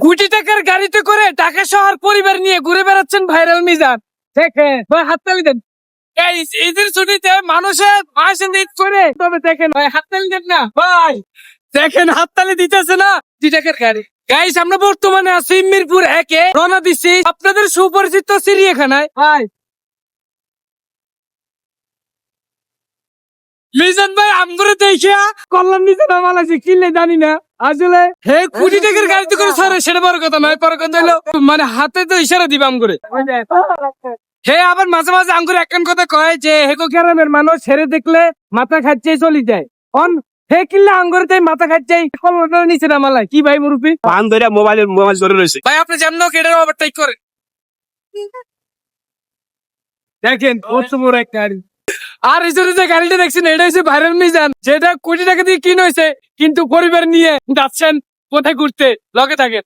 কোটি টাকার গাড়িতে করে ঢাকা শহর পরিবার নিয়ে ঘুরে বেড়াচ্ছেন ভাইরাল মিজান। দেখেন ভাই, হাততালি দেন। এই ঈদের ছুটিতে মানুষের ঈদ করে, তবে দেখেন ভাই, হাততালি দেন না ভাই। দেখেন হাততালি দিতেছে না। 2 টাকার গাড়ি। গাইস, আমরা বর্তমানে আছি মিরপুর 1-এ, রওনা দিচ্ছি আপনাদের সুপরিচিত চিড়িয়াখানায়। ভাই মিজান ভাই, আমগরে দেখিয়া কল্যাণ নিচে নামালাছি কিনলে জানি না। আসলে হে কোটি টাকার গাড়িতে করে সরে, সেটা বড় কথা নয়। বড় কথা হলো মানে হাতে তো ইশারা দিবা আমগরে। হে আবার মাঝে মাঝে আমগরে একখান কথা কয় যে হেকো গ্রামের মানুষ ছেড়ে দেখলে মাথা খাচ্ছে চলে যায়। অন হে কিনলে আঙ্গুরে তাই মাথা খাচ্ছে কল্যাণ নিচে নামালাই। কি ভাই মুরব্বি? পান ধরে মোবাইল ধরে রয়েছে। ভাই আপনি যেমন কেটার ওভারটেক করে দেখেন কত বড় একটা গাড়ি। আর এই যে গাড়িটা দেখছেন, এটা হচ্ছে ভাইরাল মিজান, যেটা কোটি টাকা দিয়ে কিন হয়েছে, কিন্তু পরিবার নিয়ে যাচ্ছেন কোথায় ঘুরতে। লগে থাকেন।